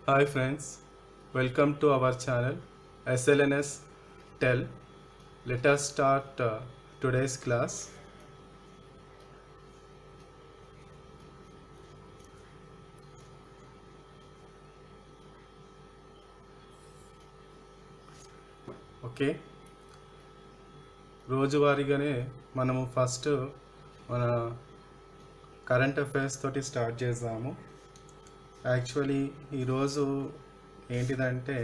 Hi friends, welcome to our channel SLNS Tell. Let us start today's class. Okay, రోజువారీగానే మనము first మన current affairs తోటి start చేద్దాము. Actually ఈరోజు ఏంటిదంటే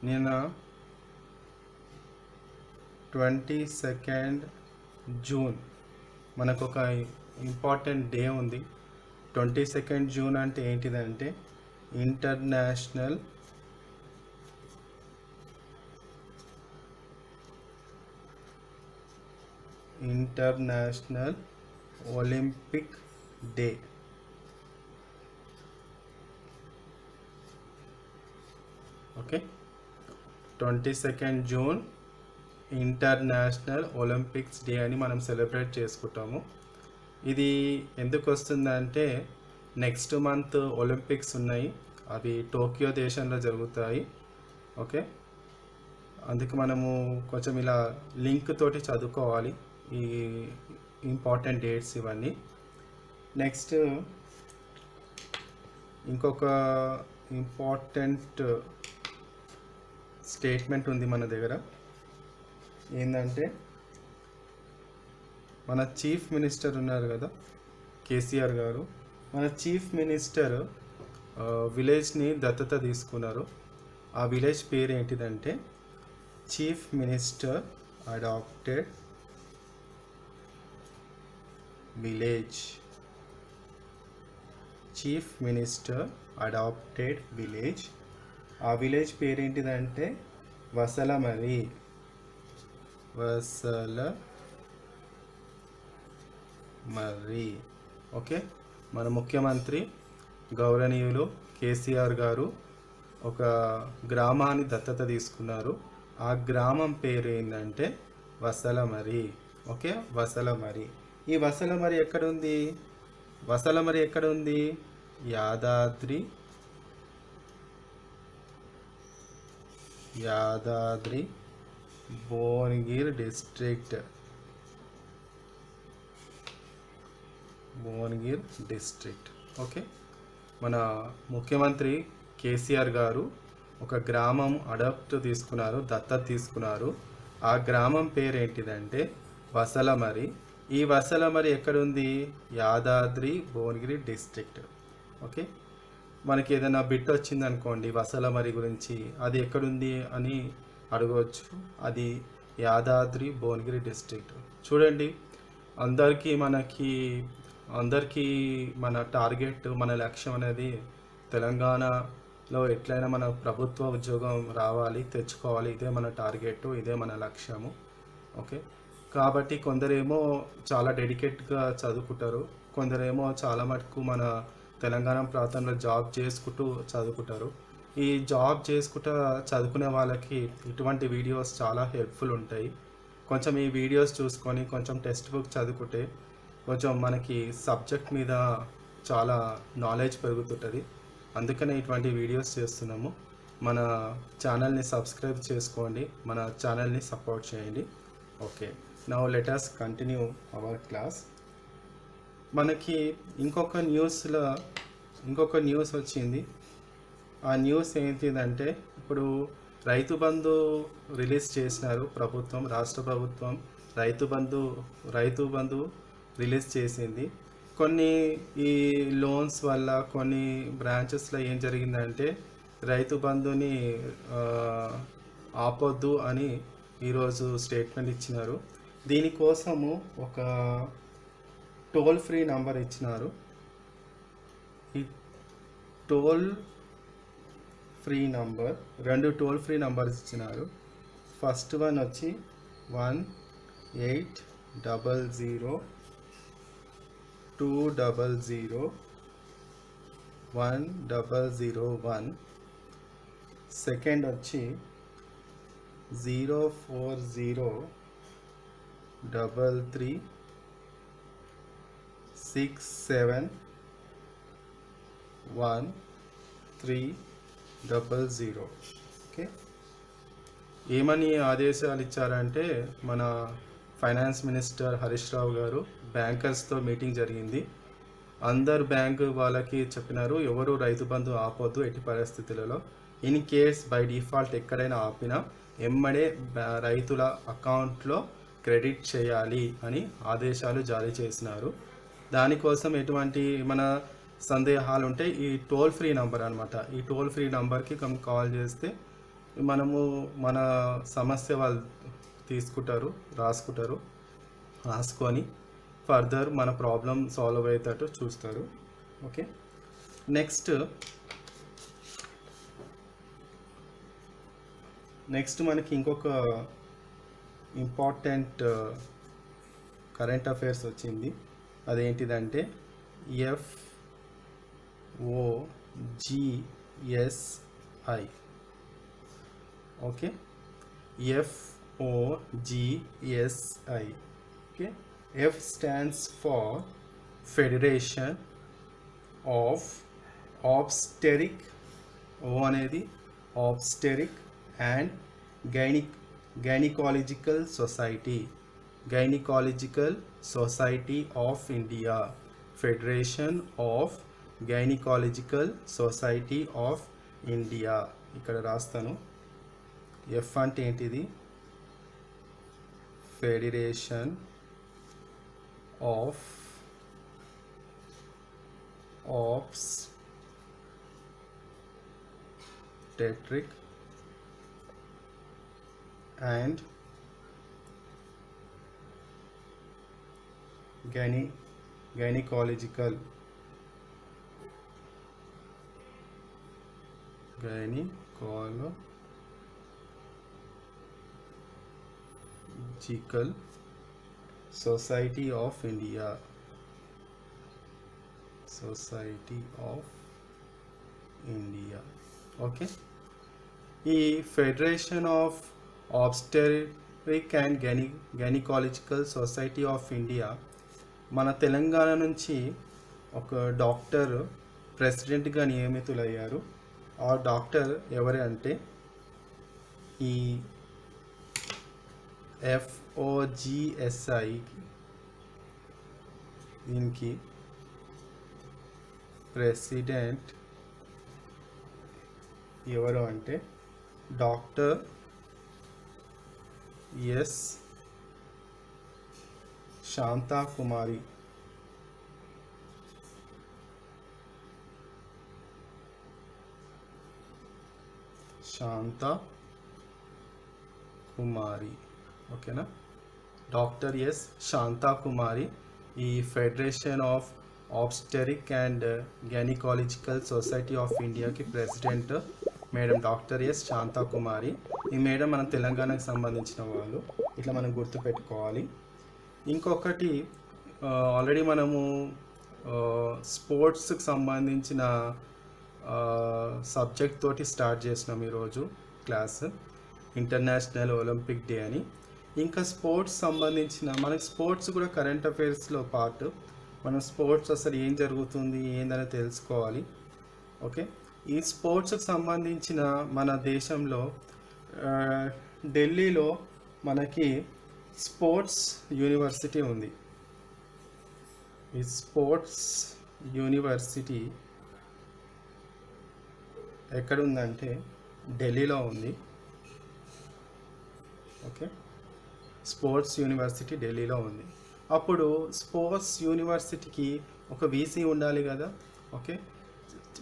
నిన్న 22 జూన్ మనకు ఒక ఇంపార్టెంట్ డే ఉంది. 22 జూన్ అంటే ఏంటిదంటే international Olympic day. Okay, 22 June international Olympics day అని మనం సెలబ్రేట్ చేసుకుంటాము. ఇది ఎందుకు వస్తుందంటే నెక్స్ట్ మంత్ ఒలింపిక్స్ ఉన్నాయి, అవి టోక్యో దేశంలో జరుగుతాయి. ఓకే, అందుకు మనము కొంచెం ఇలా లింక్ తోటి చదువుకోవాలి ఈ ఇంపార్టెంట్ డేట్స్ ఇవన్నీ. నెక్స్ట్ ఇంకొక ఇంపార్టెంట్ స్టేట్మెంట్ ఉంది మన దగ్గర. ఏంటంటే మన చీఫ్ మినిస్టర్ ఉన్నారు కదా, కేసీఆర్ గారు. మన చీఫ్ మినిస్టర్ విలేజ్ని దత్తత తీసుకున్నారు. ఆ విలేజ్ పేరు ఏంటిదంటే chief minister adapted village. Chief minister adapted village. ఆ విలేజ్ పేరు ఏంటిదంటే వసలమరి. ఓకే, మన ముఖ్యమంత్రి గౌరవనీయులు కేసీఆర్ గారు ఒక గ్రామాన్ని దత్తత తీసుకున్నారు. ఆ గ్రామం పేరు ఏంటంటే వసలమరి. ఓకే, వసలమరి. ఈ వసలమరి ఎక్కడుంది? వసలమరి ఎక్కడుంది? యాదాద్రి భువనగిరి డిస్ట్రిక్ట్. ఓకే, మన ముఖ్యమంత్రి కేసీఆర్ గారు ఒక గ్రామం దత్తత తీసుకున్నారు. ఆ గ్రామం పేరు ఏంటిదంటే వసలమరి. ఈ వసలమరి ఎక్కడుంది? యాదాద్రి భువనగిరి డిస్ట్రిక్ట్. ఓకే, మనకి ఏదైనా బిట్ వచ్చింది అనుకోండి వసలమరి గురించి, అది ఎక్కడుంది అని అడగవచ్చు. అది యాదాద్రి భువనగిరి డిస్ట్రిక్ట్. చూడండి, అందరికీ మన టార్గెట్, మన లక్ష్యం అనేది తెలంగాణలో ఎట్లయినా మన ప్రభుత్వ ఉద్యోగం రావాలి, తెచ్చుకోవాలి. ఇదే మన టార్గెట్, ఇదే మన లక్ష్యము. ఓకే, కాబట్టి కొందరేమో చాలా డెడికేట్గా చదువుకుంటారు, కొందరేమో చాలా మటుకు మన తెలంగాణ ప్రాంతంలో జాబ్ చేసుకుంటూ చదువుకుంటారు. ఈ జాబ్ చేసుకుంటూ చదువుకునే వాళ్ళకి ఇటువంటి వీడియోస్ చాలా హెల్ప్ఫుల్ ఉంటాయి. కొంచెం ఈ వీడియోస్ చూసుకొని కొంచెం టెక్స్ట్ బుక్ చదువుకుంటే కొంచెం మనకి సబ్జెక్ట్ మీద చాలా నాలెడ్జ్ పెరుగుతుంటుంది. అందుకనే ఇటువంటి వీడియోస్ చేస్తున్నాము. మన ఛానల్ని సబ్స్క్రైబ్ చేసుకోండి, మన ఛానల్ని సపోర్ట్ చేయండి. Okay, now let us continue our class. మనకి ఇంకొక న్యూస్ వచ్చింది. ఆ న్యూస్ ఏంటిదంటే ఇప్పుడు రైతు బంధు రిలీజ్ చేసినారు రాష్ట్ర ప్రభుత్వం. రైతు బంధు రిలీజ్ చేసింది. కొన్ని ఈ లోన్స్ వల్ల కొన్ని బ్రాంచెస్లో ఏం జరిగిందంటే రైతు బంధుని ఆపొద్దు అని ఈరోజు స్టేట్మెంట్ ఇచ్చినారు. దీనికోసము ఒక టోల్ ఫ్రీ నంబర్ ఇచ్చినారు. ఈ toll free number, 2 toll free numbers ఇచ్చినారు. ఫస్ట్ వన్ వచ్చి 1800-200-1001. సెకండ్ వచ్చి 04033 671300. ఓకే, ఏమని ఆదేశాలు ఇచ్చారంటే మన ఫైనాన్స్ మినిస్టర్ హరీష్ రావు గారు బ్యాంకర్స్తో మీటింగ్ జరిగింది. అందరు బ్యాంకు వాళ్ళకి చెప్పినారు, ఎవరు రైతు బంధు ఆపొద్దు ఎట్టి పరిస్థితులలో. ఇన్ కేస్ బై డిఫాల్ట్ ఎక్కడైనా ఆపినా ఎమ్మడే రైతుల అకౌంట్లో క్రెడిట్ చేయాలి అని ఆదేశాలు జారీ చేసినారు. దానికోసం ఎటువంటి మన సందేహాలు ఉంటే ఈ టోల్ ఫ్రీ నంబర్ అనమాట, ఈ టోల్ ఫ్రీ నంబర్కి కాల్ చేస్తే మనము మన సమస్య వాళ్ళు తీసుకుంటారు, రాసుకొని ఫర్దర్ మన ప్రాబ్లం సాల్వ్ అయ్యేటట్టు చూస్తారు. ఓకే, నెక్స్ట్ మనకి ఇంకొక ఇంపార్టెంట్ కరెంట్ అఫైర్స్ వచ్చింది. అదేంటిదంటే FOGSI. Okay, FOGSI. Okay, F stands for Federation of Obstetric, O అనేది Obstetric and Gynecological Society of India. Federation of Gynecological Society of India. ఇక్కడ రాస్తాను. F అంటే ఏంటిది? Federation of Obstetric and Gynecological Society of India. Okay, ఈ federation of obstetric and gynecological society of India మన తెలంగాణ నుంచి ఒక doctor ప్రెసిడెంట్గా నియమితులయ్యారు. ఆ డాక్టర్ ఎవరు అంటే ఈ FOGSI దీనికి ప్రెసిడెంట్ ఎవరు అంటే డాక్టర్ ఎస్ శాంతాకుమారి. ఓకేనా, డాక్టర్ ఎస్ శాంతాకుమారి ఈ federation of obstetric and gynecological society of ఇండియాకి president madam doctor S Shanthakumari. ఈ మేడం మన తెలంగాణకు సంబంధించిన వాళ్ళు, ఇట్లా మనం గుర్తుపెట్టుకోవాలి. ఇంకొకటి ఆల్రెడీ మనము స్పోర్ట్స్కి సంబంధించిన సబ్జెక్ట్ తోటి స్టార్ట్ చేసినాం ఈరోజు క్లాస్, ఇంటర్నేషనల్ ఒలింపిక్ డే అని. ఇంకా స్పోర్ట్స్ సంబంధించిన మనకి స్పోర్ట్స్ కూడా కరెంట్ అఫైర్స్లో పార్ట్. మనం స్పోర్ట్స్ అసలు ఏం జరుగుతుంది ఏందని తెలుసుకోవాలి. ఓకే, ఈ స్పోర్ట్స్కి సంబంధించిన మన దేశంలో ఢిల్లీలో మనకి స్పోర్ట్స్ యూనివర్సిటీ ఉంది. ఈ స్పోర్ట్స్ యూనివర్సిటీ ఎక్కడుందంటే ఢిల్లీలో ఉంది. ఓకే, స్పోర్ట్స్ యూనివర్సిటీ ఢిల్లీలో ఉంది. అప్పుడు స్పోర్ట్స్ యూనివర్సిటీకి ఒక వీసీ ఉండాలి కదా. ఓకే,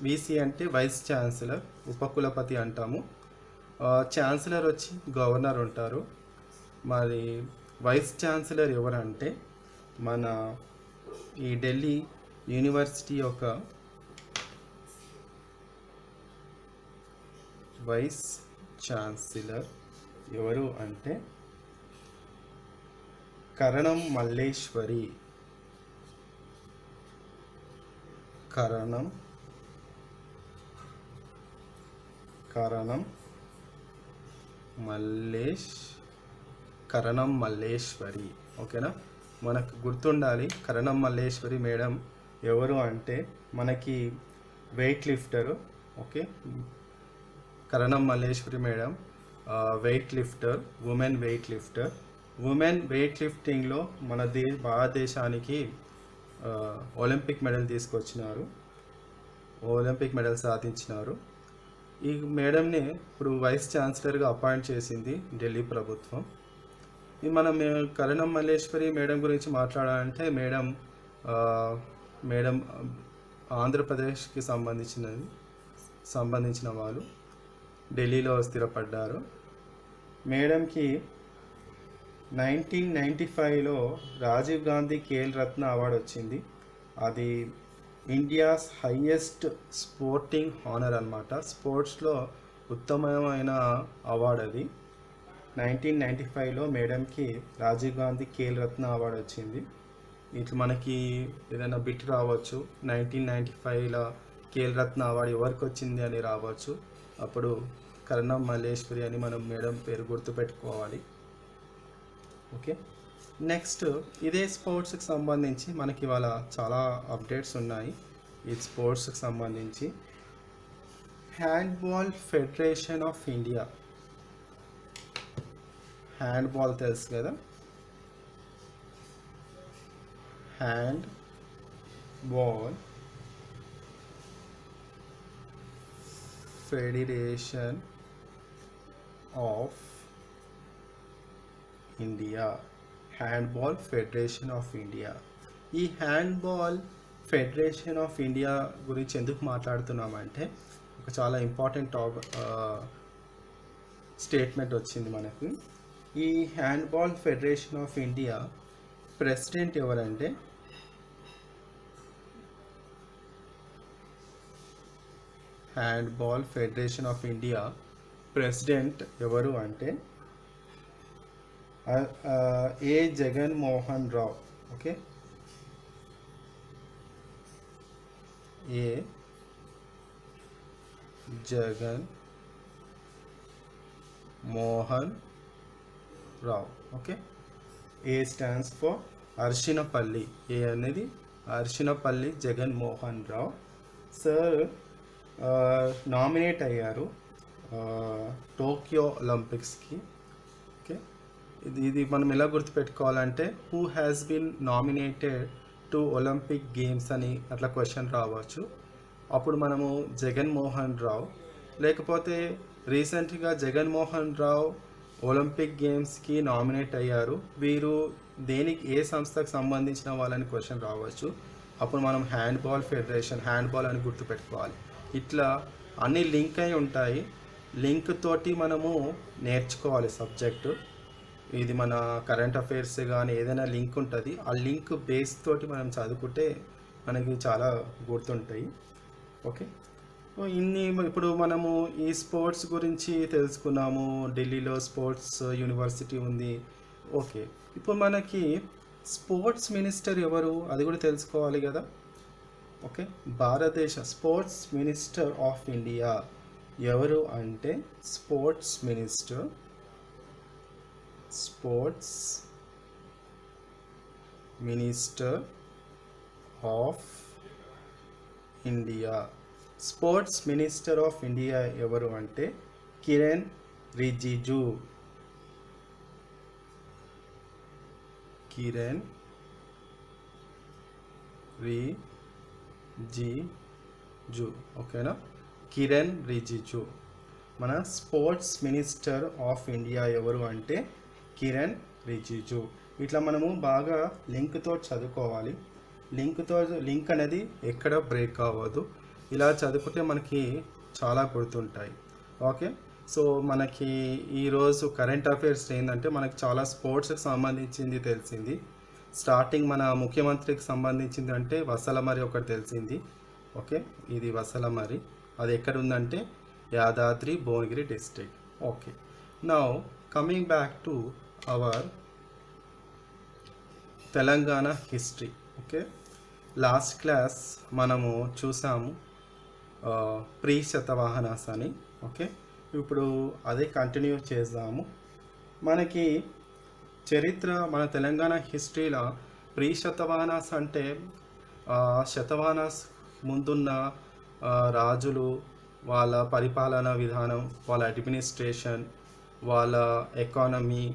వీసీ అంటే వైస్ ఛాన్సలర్, ఉపకులపతి అంటాము. ఛాన్సలర్ వచ్చి గవర్నర్ ఉంటారు. మరి వైస్ ఛాన్సలర్ ఎవరంటే మన ఈ ఢిల్లీ యూనివర్సిటీ యొక్క వైస్ ఛాన్సలర్ ఎవరు అంటే కరణం మల్లేశ్వరి. కరణం మల్లేశ్వరి. ఓకేనా, మనకు గుర్తుండాలి కరణం మల్లేశ్వరి మేడం ఎవరు అంటే మనకి weight lifter. Okay, Karnam Malleswari madam weight lifter, women weight lifter. Women weight లిఫ్టింగ్లో మన భారతదేశానికి ఒలింపిక్ మెడల్ తీసుకొచ్చినారు, ఒలింపిక్ మెడల్ సాధించినారు. ఈ మేడంని ఇప్పుడు వైస్ ఛాన్సలర్గా అపాయింట్ చేసింది ఢిల్లీ ప్రభుత్వం. మనం కరణం మల్లేశ్వరి మేడం గురించి మాట్లాడాలంటే మేడం ఆంధ్రప్రదేశ్కి సంబంధించిన వాళ్ళు, ఢిల్లీలో స్థిరపడ్డారు. మేడంకి 1995లో రాజీవ్ గాంధీ ఖేల్ రత్న అవార్డు వచ్చింది. అది ఇండియాస్ హైయెస్ట్ స్పోర్టింగ్ హానర్ అన్నమాట. స్పోర్ట్స్లో ఉత్తమమైన అవార్డు అది. 1995లో మేడంకి రాజీవ్ గాంధీ ఖేల్ రత్న అవార్డు వచ్చింది. ఇట్లా మనకి ఏదైనా బిట్ రావచ్చు, 1995లో ఖేల్ రత్న అవార్డు ఎవరికి వచ్చింది అని రావచ్చు. అప్పుడు కరణం మల్లేశ్వరి అని మనం మేడం పేరు గుర్తుపెట్టుకోవాలి. ఓకే, నెక్స్ట్ ఇదే స్పోర్ట్స్కి సంబంధించి మనకి ఇవాళ చాలా అప్డేట్స్ ఉన్నాయి. ఈ స్పోర్ట్స్కి సంబంధించి handball federation of India, handball తెలుసు కదా, handball federation of India, handball federation of India. ఈ హ్యాండ్బాల్ ఫెడరేషన్ ఆఫ్ ఇండియా గురించి ఎందుకు మాట్లాడుతున్నామంటే ఒక చాలా ఇంపార్టెంట్ స్టేట్మెంట్ వచ్చింది మనకి. ఈ handball federation of India president ఎవరంటే handball federation of India president ఎవరు అంటే A Jaganmohan Rao. Okay, A Jagan Mohan Rao. Okay, A stands for Arshinapalli, A అనేది అర్షినపల్లి జగన్మోహన్ రావు సార్ నామినేట్ అయ్యారు టోక్యో ఒలింపిక్స్కి. ఓకే, ఇది మనం ఎలా గుర్తుపెట్టుకోవాలంటే who has been nominated to olympic games అని అట్లా క్వశ్చన్ రావచ్చు. అప్పుడు మనము జగన్మోహన్ రావు, లేకపోతే రీసెంట్గా జగన్మోహన్ రావు ఒలింపిక్ గేమ్స్కి నామినేట్ అయ్యారు, వీరు దేనికి ఏ సంస్థకు సంబంధించిన వాళ్ళని క్వశ్చన్ రావచ్చు. అప్పుడు మనం హ్యాండ్బాల్ ఫెడరేషన్, హ్యాండ్బాల్ అని గుర్తుపెట్టుకోవాలి. ఇట్లా అన్నీ లింక్ అయి ఉంటాయి. లింక్ తోటి మనము నేర్చుకోవాలి సబ్జెక్టు. ఇది మన కరెంట్ అఫైర్స్ కానీ ఏదైనా లింక్ ఉంటుంది, ఆ లింక్ బేస్ తోటి మనం చదువుకుంటే మనకి చాలా గుర్తుంటాయి. ఓకే, ఇప్పుడు మనము ఈ స్పోర్ట్స్ గురించి తెలుసుకున్నాము. ఢిల్లీలో స్పోర్ట్స్ యూనివర్సిటీ ఉంది. ఓకే, ఇప్పుడు మనకి స్పోర్ట్స్ మినిస్టర్ ఎవరు అది కూడా తెలుసుకోవాలి కదా. ఓకే, భారతదేశ స్పోర్ట్స్ మినిస్టర్ ఆఫ్ ఇండియా ఎవరు అంటే sports minister of India. Sports minister of India ఎవరు అంటే కిరణ్ రిజిజు. కిరణ్ రిజిజు. ఓకేనా, కిరణ్ రిజిజు. మన స్పోర్ట్స్ మినిస్టర్ ఆఫ్ ఇండియా ఎవరు అంటే కిరణ్ రిజిజు. ఇట్లా మనము బాగా లింక్తో చదువుకోవాలి. లింక్ అనేది ఎక్కడ బ్రేక్ అవ్వదు. ఇలా చదువుకుంటే మనకి చాలా గుర్తుంటాయి. ఓకే, సో మనకి ఈరోజు కరెంట్ అఫైర్స్ ఏంటంటే మనకి చాలా స్పోర్ట్స్కి సంబంధించింది తెలిసింది. స్టార్టింగ్ మన ముఖ్యమంత్రికి సంబంధించింది అంటే వసలమరి ఒకటి తెలిసింది. ఓకే, ఇది వసలమరి, అది ఎక్కడ ఉందంటే Yadadri Bhuvanagiri district. Okay, now coming back to our Telangana history. Okay, last class మనము చూసాము ప్రీ శతవాహనాస్ అని. ఓకే, ఇప్పుడు అదే కంటిన్యూ చేద్దాము. మనకి చరిత్ర, మన తెలంగాణ హిస్టరీలో ప్రీ శతవాహనాస్ అంటే శతవాహనాస్ ముందున్న రాజులు, వాళ్ళ పరిపాలనా విధానం, వాళ్ళ అడ్మినిస్ట్రేషన్, వాళ్ళ ఎకానమీ,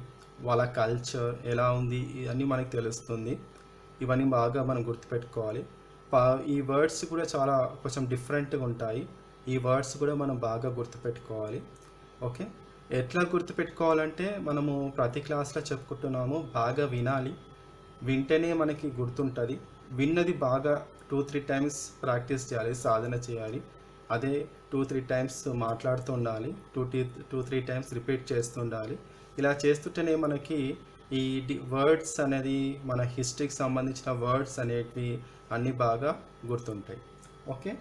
వాళ్ళ కల్చర్ ఎలా ఉంది ఇవన్నీ మనకు తెలుస్తుంది. ఇవన్నీ బాగా మనం గుర్తుపెట్టుకోవాలి. ఈ వర్డ్స్ కూడా చాలా కొంచెం డిఫరెంట్గా ఉంటాయి. ఈ వర్డ్స్ కూడా మనం బాగా గుర్తుపెట్టుకోవాలి. ఓకే, ఎట్లా గుర్తుపెట్టుకోవాలంటే మనము ప్రతి క్లాస్లో చెప్పుకుంటున్నాము, బాగా వినాలి. వింటేనే మనకి గుర్తుంటుంది. విన్నది బాగా 2-3 టైమ్స్ ప్రాక్టీస్ చేయాలి, సాధన చేయాలి. అదే 2-3 టైమ్స్ మాట్లాడుతూ ఉండాలి, 2-3 టైమ్స్ రిపీట్ చేస్తుండాలి. ఇలా చేస్తుంటేనే మనకి ఈ వర్డ్స్ అనేది, మన హిస్టరీకి సంబంధించిన వర్డ్స్ అనేటివి అన్నీ బాగా గుర్తుంటాయి. ఓకే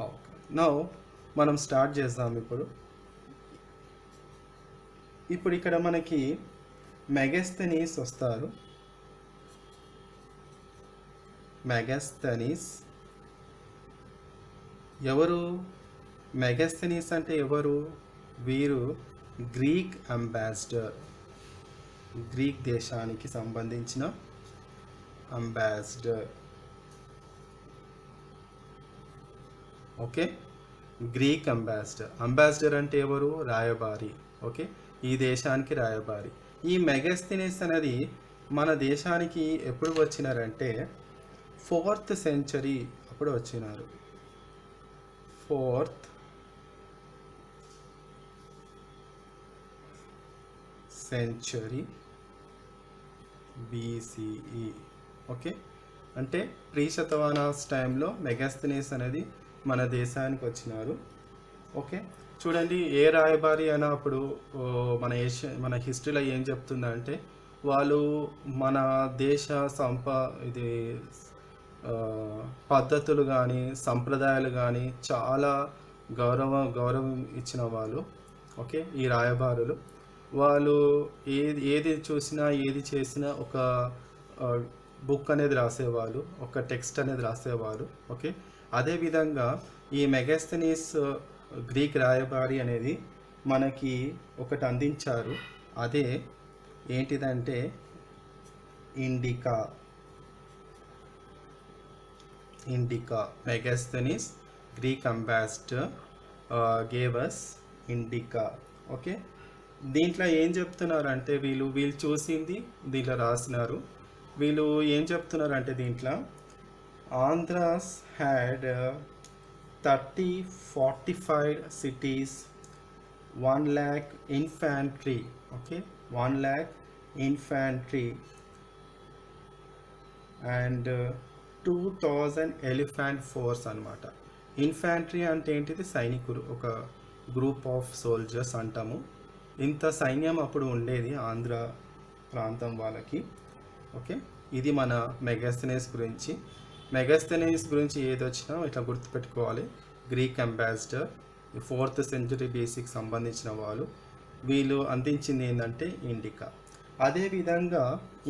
ఓకే, నౌ మనం స్టార్ట్ చేద్దాం. ఇప్పుడు ఇక్కడ మనకి మెగాస్థెనీస్ వస్తారు. మెగాస్థెనీస్ ఎవరు? మెగాస్థెనీస్ అంటే ఎవరు? వీరు గ్రీక్ అంబాసిడర్, గ్రీక్ దేశానికి సంబంధించిన ambassador. Okay, Greek ambassador. Ambassador అంటే ఎవరు? రాయబారి. ఓకే, ఈ దేశానికి రాయబారి. ఈ మెగాస్థెనీస్ అనేది మన దేశానికి ఎప్పుడు వచ్చినారంటే 4th సెంచరీ అప్పుడు వచ్చినారు. 4th century BCE. ఓకే, అంటే ప్రీ శతవాహనాస్ టైంలో మెగాస్థెనీస్ అనేది మన దేశానికి వచ్చినారు. ఓకే, చూడండి, ఏ రాయబారి అయినా అప్పుడు మన హిస్టరీలో ఏం చెప్తుందంటే, వాళ్ళు మన దేశ ఇది పద్ధతులు కానీ సంప్రదాయాలు కానీ చాలా గౌరవం ఇచ్చిన వాళ్ళు. ఓకే, ఈ రాయబారులు వాళ్ళు ఏది చూసినా, ఏది చేసినా ఒక బుక్ అనేది రాసేవాళ్ళు, ఒక టెక్స్ట్ అనేది రాసేవాళ్ళు. ఓకే, అదేవిధంగా ఈ మెగాస్థెనీస్ గ్రీక్ రాయబారి అనేది మనకి ఒకటి అందించారు. అదే ఏంటిదంటే Indica. Megasthenes Greek ambassador gave us Indica. Okay, దీంట్లో ఏం చెప్తున్నారంటే వీళ్ళు చూసింది దీంట్లో రాసినారు. వీళ్ళు ఏం చెప్తున్నారంటే దీంట్లో Andhra's had 30 fortified cities, 1 lakh infantry. Okay, 1 lakh infantry and 2000 elephant force అన్నమాట. ఇన్ఫాంట్రీ అంటే ఏంటిది? సైనికులు, ఒక గ్రూప్ ఆఫ్ సోల్జర్స్ అంటాము. ఇంత సైన్యం అప్పుడు ఉండేది ఆంధ్ర ప్రాంతం వాళ్ళకి. ఓకే, ఇది మన మెగాస్థెనీస్ గురించి. మెగాస్థెనీస్ గురించి ఏది వచ్చినా ఇట్లా గుర్తుపెట్టుకోవాలి. గ్రీక్ అంబాసిడర్, 4th సెంచరీ BCకి సంబంధించిన వాళ్ళు. వీళ్ళు అందించింది ఏంటంటే ఇండికా. అదేవిధంగా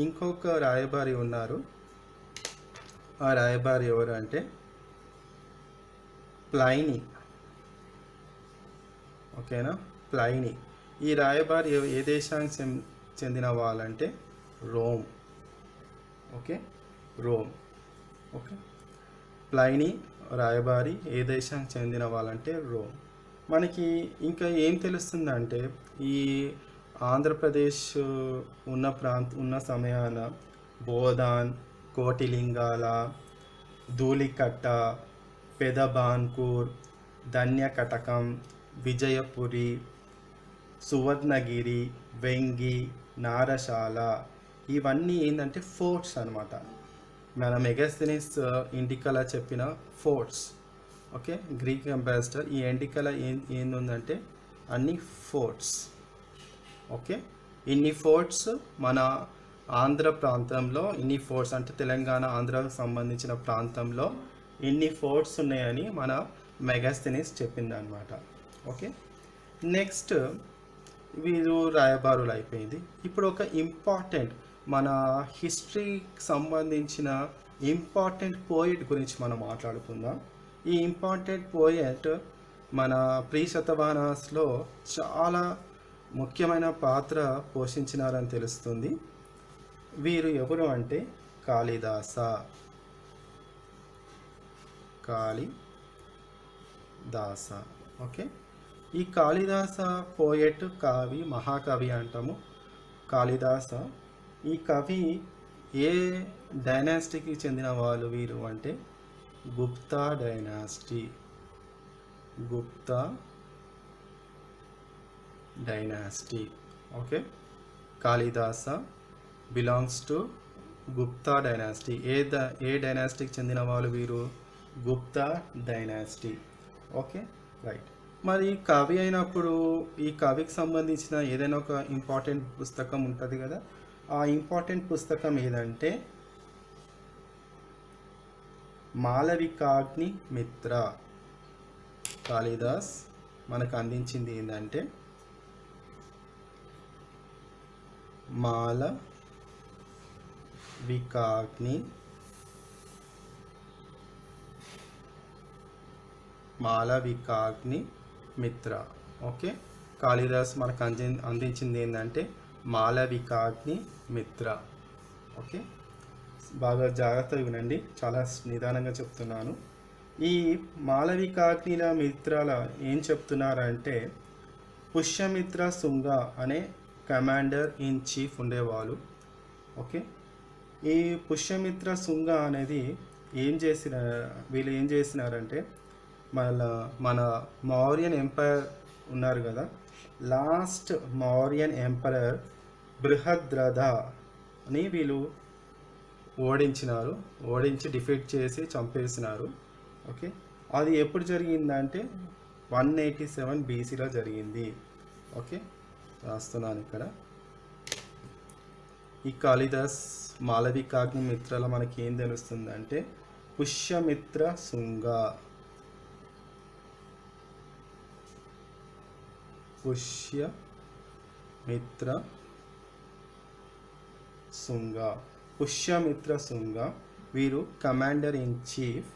ఇంకొక రాయబారి ఉన్నారు. ఆ రాయబారి ఎవరు అంటే ప్లైనీ. ఓకేనా, ప్లైనీ. ఈ రాయబారి ఏ దేశానికి చెందిన వాళ్ళంటే రోమ్. Okay, Rome. ఓకే, ప్లైనీ రాయబారి ఏ దేశానికి చెందిన వాళ్ళంటే రోమ్. మనకి ఇంకా ఏం తెలుస్తుందంటే, ఈ ఆంధ్రప్రదేశ్ ఉన్న సమయాన బోధాన్, కోటిలింగాల, ధూళికట్ట, పెదబాన్కూర్, ధన్యకటకం, విజయపురి, సువర్ణగిరి, వెంగి, నారశాల, ఇవన్నీ ఏంటంటే ఫోర్ట్స్ అనమాట. మన మెగాస్థెనీస్ ఇండికాలో చెప్పిన ఫోర్ట్స్. ఓకే, గ్రీక్ అంబాసిడర్ ఈ ఇండికాలో ఏందంటే అన్ని ఫోర్ట్స్. ఓకే, ఇన్ని ఫోర్ట్స్ మన ఆంధ్ర ప్రాంతంలో, ఇన్ని ఫోర్ట్స్ అంటే తెలంగాణ ఆంధ్రాకు సంబంధించిన ప్రాంతంలో ఇన్ని ఫోర్ట్స్ ఉన్నాయని మన మెగాస్థెనీస్ చెప్పింది అనమాట. ఓకే, నెక్స్ట్ వీరు రాయబారులు అయిపోయింది. ఇప్పుడు ఒక ఇంపార్టెంట్ మన హిస్టరీకి సంబంధించిన ఇంపార్టెంట్ పోయిట్ గురించి మనం మాట్లాడుకుందాం. ఈ ఇంపార్టెంట్ పోయిట్ మన ప్రీ శతవాహనాస్లో చాలా ముఖ్యమైన పాత్ర పోషించినారని తెలుస్తుంది. వీరు ఎవరు అంటే కాళిదాస. ఓకే. ఈ కాళిదాస పోయెట్, కవి, మహాకవి అంటాము. కాళిదాస ఈ కవి ఏ డైనాసిటీకి చెందిన వాళ్ళు వీరు అంటే Gupta dynasty. Okay. Kalidasa belongs to Gupta dynasty. ఏ డైనాసిటీకి చెందిన వాళ్ళు వీరు? గుప్తా డైనాసిటీ. Okay, right. మరి కవి అయినప్పుడు ఈ కవికి సంబంధించిన ఏదైనా ఒక ఇంపార్టెంట్ పుస్తకం ఉంటుంది కదా. ఆ ఇంపార్టెంట్ పుస్తకం ఏదంటే మాళవికాగ్ని మిత్ర. కాళిదాస్ మనకు అందించింది ఏంటంటే మాళవికాగ్ని మిత్ర. ఓకే. కాళిదాస్ మనకు అందించింది ఏంటంటే మాళవికాగ్ని మిత్ర. ఓకే, బాగా జాగ్రత్తగా వినండి, చాలా నిదానంగా చెప్తున్నాను. ఈ మాళవికాగ్నిల మిత్రాల ఏం చెప్తున్నారంటే పుష్యమిత్ర శుంగ అనే కమాండర్ ఇన్ చీఫ్ ఉండేవాళ్ళు. ఓకే. ఈ పుష్యమిత్ర శుంగ అనేది వీళ్ళు ఏం చేసినారంటే మన మౌర్యన్ ఎంపైర్ ఉన్నారు కదా, లాస్ట్ మౌర్యన్ ఎంపరర్ బృహద్రథని వీళ్ళు ఓడించి డిఫీట్ చేసి చంపేసినారు. ఓకే. అది ఎప్పుడు జరిగిందంటే 187 BCలో జరిగింది. ఓకే, రాస్తున్నాను ఇక్కడ. ఈ కాళిదాస్ మాళవికాగ్ని మిత్రలో మనకి ఏం తెలుస్తుందంటే పుష్యమిత్ర శుంగ. పుష్యమిత్ర శుంగ వీరు కమాండర్ ఇన్ చీఫ్.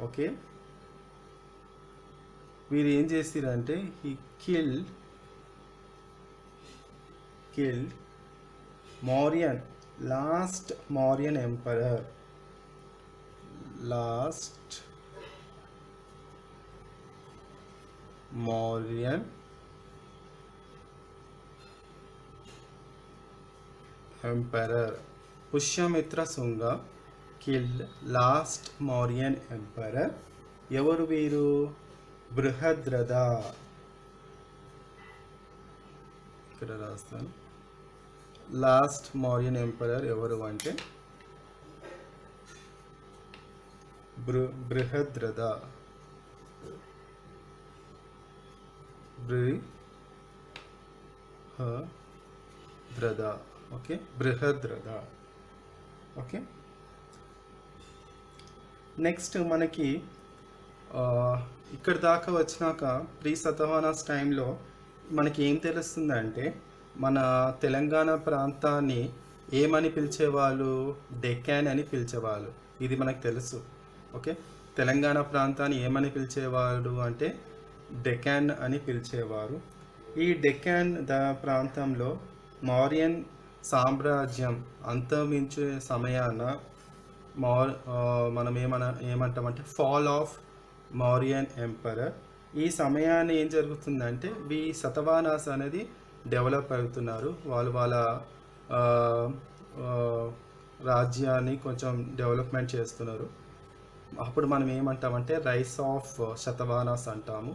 ఓకే. వీరు ఏం చేసిరంటే he killed last Mauryan emperor. Pushyamitra Shunga killed last Mauryan emperor. ఎవరు వీరు? బృహద్రథ. ఇక్కడ రాస్తాను. లాస్ట్ మౌర్యన్ ఎంపరర్ ఎవరు అంటే Brihadratha. Okay, Brihadratha. Okay. Next మనకి ఇక్కడ దాకా వచ్చినాక ప్రీ శతవాహనాస్ టైంలో మనకి ఏం తెలుస్తుందంటే మన తెలంగాణ ప్రాంతాన్ని ఏమని పిలిచేవాళ్ళు? డెక్కాన్ అని పిలిచేవాళ్ళు. ఇది మనకు తెలుసు. ఓకే. తెలంగాణ ప్రాంతాన్ని ఏమని పిలిచేవాడు అంటే డెక్కాన్ అని పిలిచేవారు. ఈ డెక్కాన్ ప్రాంతంలో మౌర్యన్ సామ్రాజ్యం అంతమించే సమయాన మనం ఏమంటామంటే ఫాల్ ఆఫ్ మౌర్యన్ ఎంపరర్. ఈ సమయాన్ని ఏం జరుగుతుందంటే శతవాహనాస్ అనేది డెవలప్ అవుతున్నారు. వాళ్ళ రాజ్యాన్ని కొంచెం డెవలప్మెంట్ చేస్తున్నారు. అప్పుడు మనం ఏమంటామంటే రైస్ ఆఫ్ శతవాహనాస్ అంటాము.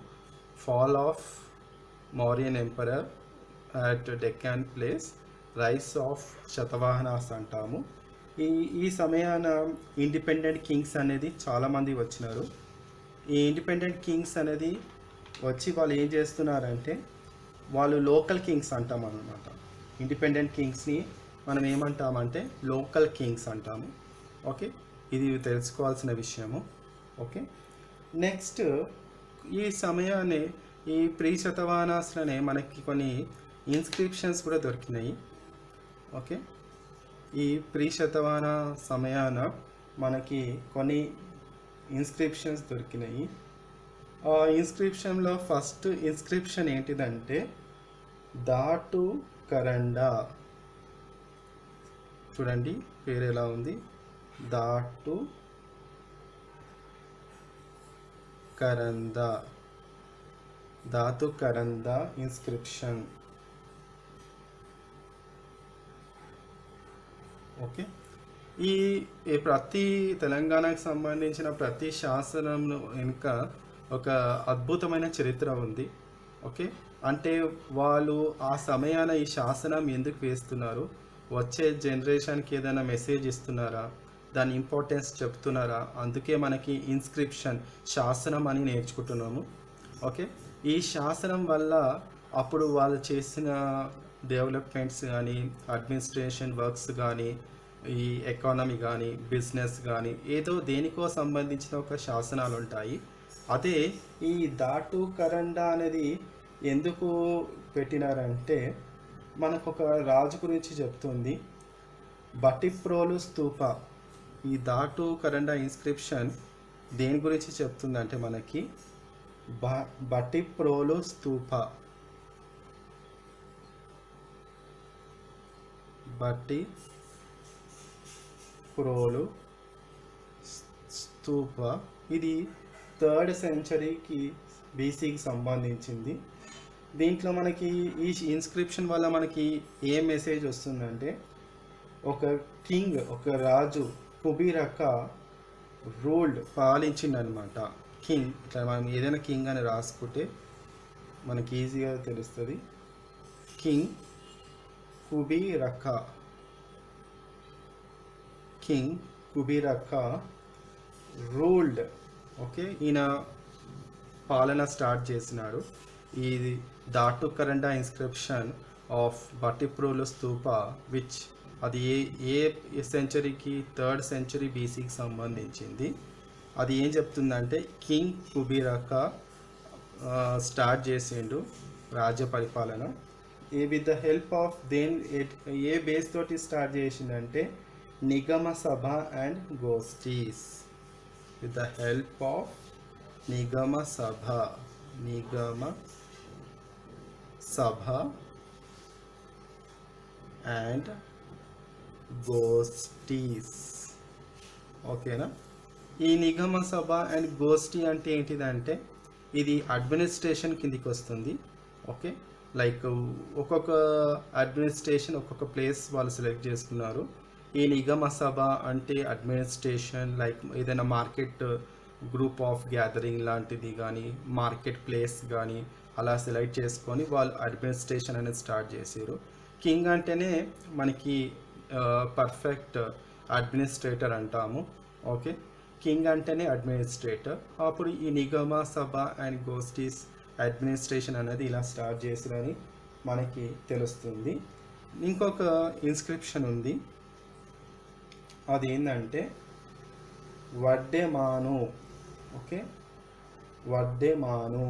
Fall of Mauryan emperor at Deccan place rise of Satavahanas అంటాము. ఈ సమయాన ఇండిపెండెంట్ కింగ్స్ అనేది చాలామంది వచ్చినారు. ఈ ఇండిపెండెంట్ కింగ్స్ అనేది వచ్చి వాళ్ళు ఏం చేస్తున్నారంటే వాళ్ళు లోకల్ కింగ్స్ అంటాం అన్నమాట. ఇండిపెండెంట్ కింగ్స్ని మనం ఏమంటామంటే లోకల్ కింగ్స్ అంటాము. ఓకే, ఇది తెలుసుకోవాల్సిన విషయము. ఓకే. నెక్స్ట్ ఈ సమయాన్ని ఈ ప్రీ శతవాహనాస్లోనే మనకి కొన్ని ఇన్స్క్రిప్షన్స్ కూడా దొరికినాయి. ఓకే. ఈ ప్రీ శతవాహన సమయాన మనకి కొన్ని ఇన్స్క్రిప్షన్స్ దొరికినాయి. ఆ ఇన్స్క్రిప్షన్లో ఫస్ట్ ఇన్స్క్రిప్షన్ ఏంటిదంటే దాటు కరండా. చూడండి పేరు ఎలా ఉంది, దాటు కరంద ధాతు కరంద ఇన్స్క్రిప్షన్. ఓకే, ఈ ప్రతి తెలంగాణకు సంబంధించిన ప్రతి శాసనంలో వెనుక ఒక అద్భుతమైన చరిత్ర ఉంది. ఓకే, అంటే వాళ్ళు ఆ సమయాన ఈ శాసనం ఎందుకు వేస్తున్నారు, వచ్చే జనరేషన్కి ఏదైనా మెసేజ్ ఇస్తున్నారా, దాని ఇంపార్టెన్స్ చెప్తున్నారా, అందుకే మనకి ఇన్స్క్రిప్షన్ శాసనం అని నేర్చుకుంటున్నాము. ఓకే, ఈ శాసనం వల్ల అప్పుడు వాళ్ళు చేసిన డెవలప్మెంట్స్ కానీ, అడ్మినిస్ట్రేషన్ వర్క్స్ కానీ, ఈ ఎకానమీ కానీ, బిజినెస్ కానీ, ఏదో దేనికో సంబంధించిన ఒక శాసనాలు ఉంటాయి. అదే ఈ దాటు కరండా అనేది ఎందుకు పెట్టినారంటే మనకు ఒక రాజు గురించి చెప్తుంది. బటిప్రోలు స్తూప. ఈ దాటు కరండా ఇన్స్క్రిప్షన్ దేని గురించి చెప్తుందంటే మనకి బటిప్రోలు స్తూప. బటిప్రోలు స్తూప ఇది 3rd సెంచరీకి బీసీకి సంబంధించింది. దీంట్లో మనకి ఈ ఇన్స్క్రిప్షన్ వల్ల మనకి ఏ మెసేజ్ వస్తుందంటే ఒక కింగ్, ఒక రాజు కుబీరక రూల్డ్ పాలించిందనమాట. కింగ్, ఇట్లా మనం ఏదైనా కింగ్ అని రాసుకుంటే మనకి ఈజీగా తెలుస్తుంది. King Kubiraka, king Kubiraka ruled. Okay, ఈయన పాలన స్టార్ట్ చేసినాడు. ఇది దాటు కరండా inscription of Bhattiprolu stupa which అది ఏ సెంచరీకి 3rd సెంచరీ బీసీకి సంబంధించింది. అది ఏం చెప్తుందంటే కింగ్ కుబీరక స్టార్ట్ చేసిండు రాజ్య పరిపాలన. విత్ ద హెల్ప్ ఆఫ్ ఏ బేస్ తోటి స్టార్ట్ చేసిందంటే నిగమ సభ అండ్ గోష్ఠీస్. విత్ ద హెల్ప్ ఆఫ్ నిగమ సభ అండ్ గోష్ఠీస్. ఓకేనా, ఈ నిగమ సభ అండ్ గోష్ఠి అంటే ఏంటిదంటే ఇది అడ్మినిస్ట్రేషన్ కిందికి వస్తుంది. ఓకే, లైక్ ఒక్కొక్క అడ్మినిస్ట్రేషన్ ఒక్కొక్క ప్లేస్ వాళ్ళు సెలెక్ట్ చేసుకున్నారు. ఈ నిగమ సభ అంటే అడ్మినిస్ట్రేషన్, లైక్ ఏదైనా మార్కెట్ గ్రూప్ ఆఫ్ గ్యాదరింగ్ లాంటిది కానీ, మార్కెట్ ప్లేస్ కానీ అలా సెలెక్ట్ చేసుకొని వాళ్ళు అడ్మినిస్ట్రేషన్ అనేది స్టార్ట్ చేసారు. కింగ్ అంటేనే మనకి పర్ఫెక్ట్ అడ్మినిస్ట్రేటర్ అంటాము. ఓకే, కింగ్ అంటేనే అడ్మినిస్ట్రేటర్. అప్పుడు ఈ నిగమ సభ అండ్ గోష్ఠీస్ అడ్మినిస్ట్రేషన్ అనేది ఇలా స్టార్ట్ చేసిరని మనకి తెలుస్తుంది. ఇంకొక ఇన్స్క్రిప్షన్ ఉంది, అదేంటంటే వడ్డెమాను. ఓకే, వడ్డెమాను.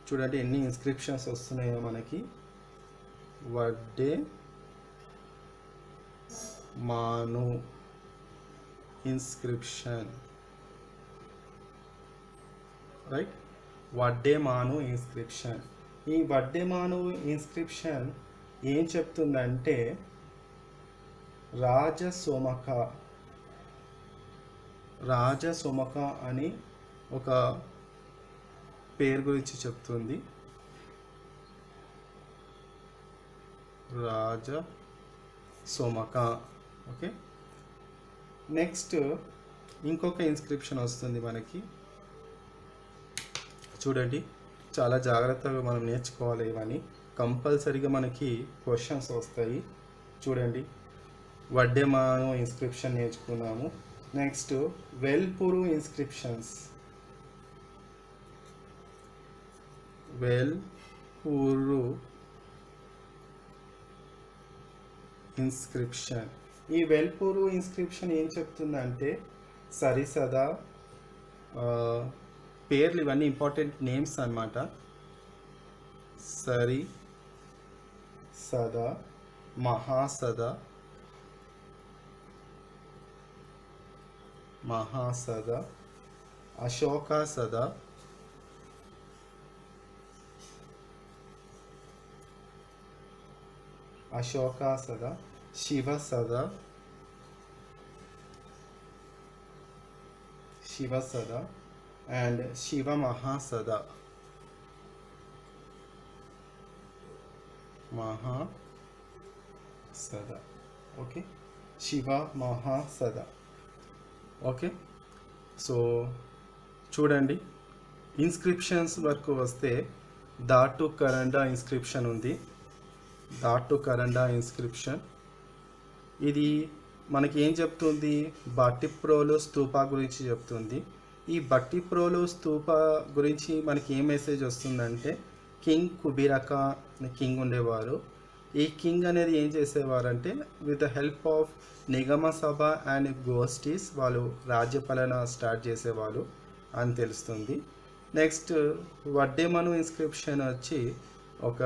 చూడండి ఎన్ని ఇన్స్క్రిప్షన్స్ వస్తున్నాయో మనకి. Vaddemanu inscription, right, Vaddemanu inscription. ఈ వడ్డెమాను ఇన్స్క్రిప్షన్ ఏం చెప్తుందంటే రాజసొమక అని ఒక పేరు గురించి చెప్తుంది. రాజసొమక. ఓకే, నెక్స్ట్ ఇంకొక ఇన్స్క్రిప్షన్ వస్తుంది మనకి. చూడండి, చాలా జాగ్రత్తగా మనం నేర్చుకోవాలి. ఇవన్నీ కంపల్సరీగా మనకి క్వశ్చన్స్ వస్తాయి. చూడండి, వడ్డెమాను ఇన్స్క్రిప్షన్ నేర్చుకున్నాము. Next Velpuru inscriptions. Velpuru inscription. ఈ వెల్పురు ఇన్స్క్రిప్షన్ ఏం చెప్తుందంటే సరిసదా పేర్లు, ఇవన్నీ ఇంపార్టెంట్ నేమ్స్ అన్నమాట. Sarisada, Mahasada, Ashokasada, Shivasada, Shivasada and Shiva Mahasada okay, Shiva Mahasada. Okay, so చూడండి ఇన్స్క్రిప్షన్స్ వరకు వస్తే దాటు కరండా ఇన్స్క్రిప్షన్ ఉంది. దాటు కరండా ఇన్స్క్రిప్షన్ ఇది మనకి ఏం చెప్తుంది, బట్టిప్రోలు స్తూప గురించి చెప్తుంది. ఈ బట్టిప్రోలు స్తూప గురించి మనకి ఏ మెసేజ్ వస్తుందంటే, కింగ్ కుబిరక అనే కింగ్ ఉండేవారు. ఈ కింగ్ అనేది ఏం చేసేవారంటే విత్ ద హెల్ప్ ఆఫ్ నిగమ సభ అండ్ గోష్ఠీస్ వాళ్ళు రాజ్యపాలన స్టార్ట్ చేసేవాళ్ళు అని తెలుస్తుంది. నెక్స్ట్ వడ్డేమను ఇన్స్క్రిప్షన్ వచ్చి ఒక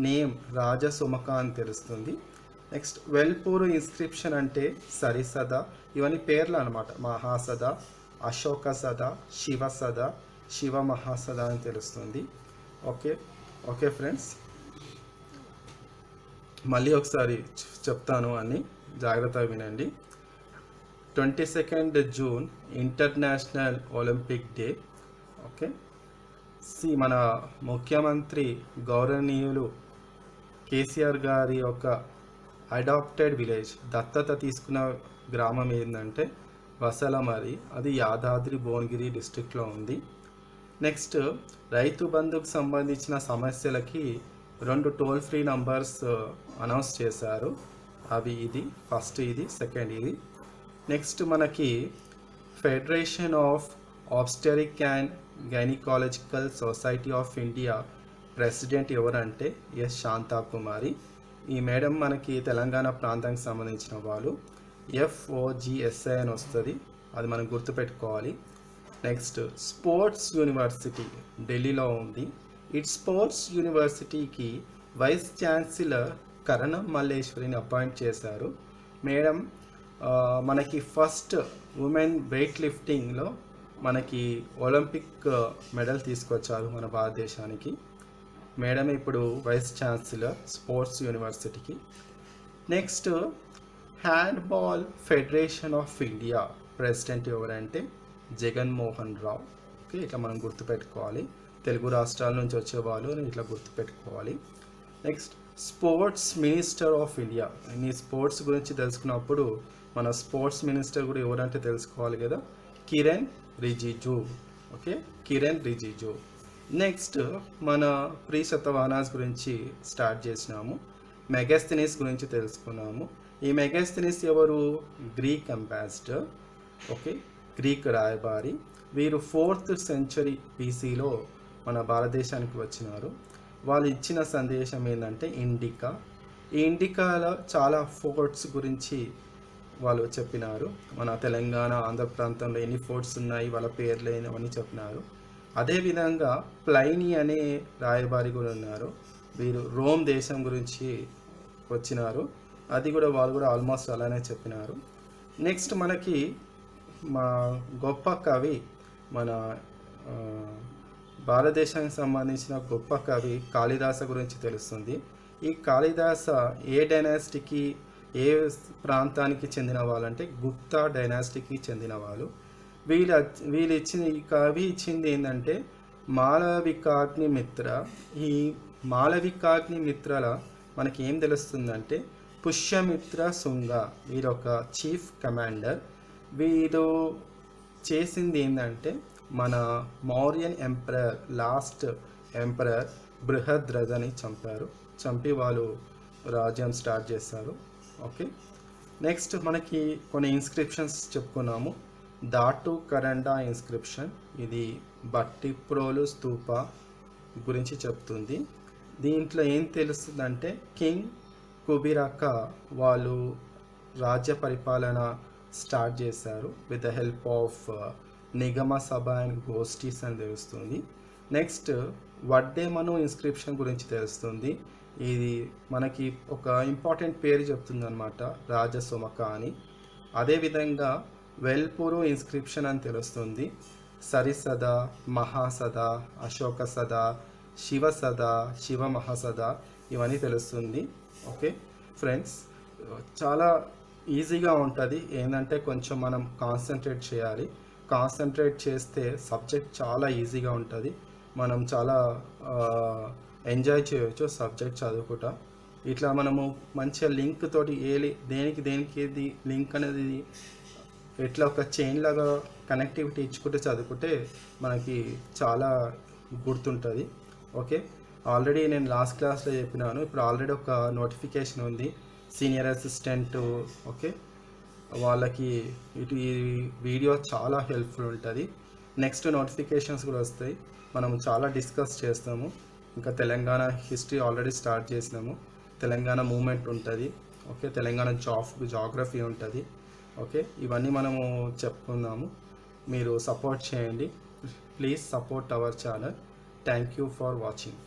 నేమ్ రాజసుమక అని తెలుస్తుంది. నెక్స్ట్ వెల్పూరు ఇన్స్క్రిప్షన్ అంటే సరిసద, ఇవన్నీ పేర్లు అనమాట. మహాసద, అశోక సద, శివసద, శివ మహాసద అని తెలుస్తుంది. ఓకే ఓకే ఫ్రెండ్స్, మళ్ళీ ఒకసారి చెప్తాను అని జాగ్రత్తగా వినండి. 22 June international Olympic day. Okay, మన ముఖ్యమంత్రి గౌరవనీయులు కేసీఆర్ గారి యొక్క అడాప్టెడ్ విలేజ్, దత్తత తీసుకున్న గ్రామం ఏంటంటే వసలమరి. అది యాదాద్రి భువనగిరి డిస్ట్రిక్ట్లో ఉంది. నెక్స్ట్ రైతు బంధుకు సంబంధించిన సమస్యలకి 2 టోల్ ఫ్రీ నంబర్స్ అనౌన్స్ చేశారు. అవి ఇది ఫస్ట్, ఇది సెకండ్, ఇది. నెక్స్ట్ మనకి federation of obstetric and gynecological society of India president ఎవరంటే ఎస్ శాంతాకుమారి. ఈ మేడం మనకి తెలంగాణ ప్రాంతానికి సంబంధించిన వాళ్ళు. FOGSI అని వస్తుంది, అది మనం గుర్తుపెట్టుకోవాలి. నెక్స్ట్ స్పోర్ట్స్ యూనివర్సిటీ ఢిల్లీలో ఉంది. ఇట్ స్పోర్ట్స్ యూనివర్సిటీకి వైస్ ఛాన్సలర్ కరణం మల్లేశ్వరిని అపాయింట్ చేశారు. మేడం మనకి ఫస్ట్ ఉమెన్ వెయిట్ లిఫ్టింగ్లో మనకి ఒలింపిక్ మెడల్ తీసుకొచ్చారు మన భారతదేశానికి. మేడం ఇప్పుడు వైస్ ఛాన్సలర్ స్పోర్ట్స్ యూనివర్సిటీకి. Next handball federation of India president ఎవరంటే జగన్మోహన్ రావు. ఓకే, ఇట్లా మనం గుర్తుపెట్టుకోవాలి. తెలుగు రాష్ట్రాల నుంచి వచ్చేవాళ్ళు ఇట్లా గుర్తుపెట్టుకోవాలి. Next sports minister of India. ఈ స్పోర్ట్స్ గురించి తెలుసుకున్నప్పుడు మన స్పోర్ట్స్ మినిస్టర్ కూడా ఎవరంటే తెలుసుకోవాలి కదా, కిరణ్ రిజిజు. ఓకే, కిరణ్ రిజిజు. నెక్స్ట్ మన ప్రీ శతవాహనాస్ గురించి స్టార్ట్ చేసినాము. మెగాస్థెనిస్ గురించి తెలుసుకున్నాము. ఈ మెగాస్థెనిస్ ఎవరు, గ్రీక్ అంబాసిడర్. ఓకే, గ్రీక్ రాయబారి. వీరు 4th సెంచరీ BCలో మన భారతదేశానికి వచ్చినారు. వాళ్ళు ఇచ్చిన సందేశం ఏంటంటే ఇండికా. ఈ ఇండికాలో చాలా ఫోర్ట్స్ గురించి వాళ్ళు చెప్పినారు. మన తెలంగాణ ఆంధ్ర ప్రాంతంలో ఎన్ని ఫోర్ట్స్ ఉన్నాయి, వాళ్ళ పేర్లు అవన్నీ చెప్పినారు. అదేవిధంగా ప్లైనీ అనే రాయబారి కూడా ఉన్నారు. వీరు రోమ్ దేశం గురించి వచ్చినారు. అది కూడా వాళ్ళు కూడా ఆల్మోస్ట్ అలానే చెప్పినారు. నెక్స్ట్ మనకి మా గొప్ప కవి, మన భారతదేశానికి సంబంధించిన గొప్ప కవి కాళిదాస గురించి తెలుస్తుంది. ఈ కాళిదాస ఏ డైనాసిటీకి, ఏ ప్రాంతానికి చెందిన వాళ్ళంటే గుప్తా డైనాసిటీకి చెందిన వాళ్ళు. వీళ్ళు ఇచ్చిన ఈ కవి ఇచ్చింది ఏంటంటే మాళవికాగ్ని మిత్ర. ఈ మాళవికాగ్ని మిత్రల మనకి ఏం తెలుస్తుందంటే పుష్యమిత్ర శుంగ, వీరొక చీఫ్ కమాండర్. వీరు చేసింది ఏంటంటే మన మౌర్యన్ ఎంపరర్, లాస్ట్ ఎంపరర్ బృహద్రథని చంపి వాళ్ళు రాజ్యం స్టార్ట్ చేశారు. ఓకే, నెక్స్ట్ మనకి కొన్ని ఇన్స్క్రిప్షన్స్ చెప్పుకున్నాము. దాటు కరండా ఇన్స్క్రిప్షన్, ఇది బట్టిప్రోలు స్తూప గురించి చెప్తుంది. దీంట్లో ఏం తెలుస్తుందంటే కింగ్ కుబిరక వాళ్ళు రాజ్య పరిపాలన స్టార్ట్ చేశారు విత్ ద హెల్ప్ ఆఫ్ నిగమ సభ అండ్ గోష్ఠీస్ అని తెలుస్తుంది. నెక్స్ట్ వడ్డేమను ఇన్స్క్రిప్షన్ గురించి తెలుస్తుంది. ఇది మనకి ఒక ఇంపార్టెంట్ పేరు చెప్తుంది అనమాట, రాజసుమక అని. అదేవిధంగా వెల్పూరు ఇన్స్క్రిప్షన్ అని తెలుస్తుంది. సరిసద, మహాసద, అశోక సద, శివసద, శివ మహాసద ఇవన్నీ తెలుస్తుంది. ఓకే ఫ్రెండ్స్, చాలా ఈజీగా ఉంటుంది. ఏంటంటే కొంచెం మనం కాన్సన్ట్రేట్ చేయాలి. కాన్సన్ట్రేట్ చేస్తే సబ్జెక్ట్ చాలా ఈజీగా ఉంటుంది. మనం చాలా ఎంజాయ్ చేయొచ్చు సబ్జెక్ట్ చదువుకుంటా. ఇట్లా మనము మంచిగా లింక్ తోటి దేనికి ఏది లింక్ అనేది ఎట్లా ఒక చైన్ లాగా కనెక్టివిటీ ఇచ్చుకుంటే చదువుకుంటే మనకి చాలా గుర్తుంటుంది. ఓకే, ఆల్రెడీ నేను లాస్ట్ క్లాస్లో చెప్పినాను. ఇప్పుడు ఆల్రెడీ ఒక నోటిఫికేషన్ ఉంది సీనియర్ అసిస్టెంట్. ఓకే, వాళ్ళకి ఈ వీడియో చాలా హెల్ప్ఫుల్ ఉంటుంది. నెక్స్ట్ నోటిఫికేషన్స్ కూడా వస్తాయి, మనం చాలా డిస్కస్ చేస్తాము. ఇంకా తెలంగాణ హిస్టరీ ఆల్రెడీ స్టార్ట్ చేసినాము, తెలంగాణ మూమెంట్ ఉంటుంది. ఓకే, తెలంగాణ జాగ్రఫీ ఉంటుంది. ఓకే, ఇవన్నీ మనము చెప్పుకుందాము. మీరు సపోర్ట్ చేయండి, please support our channel. Thank you for watching.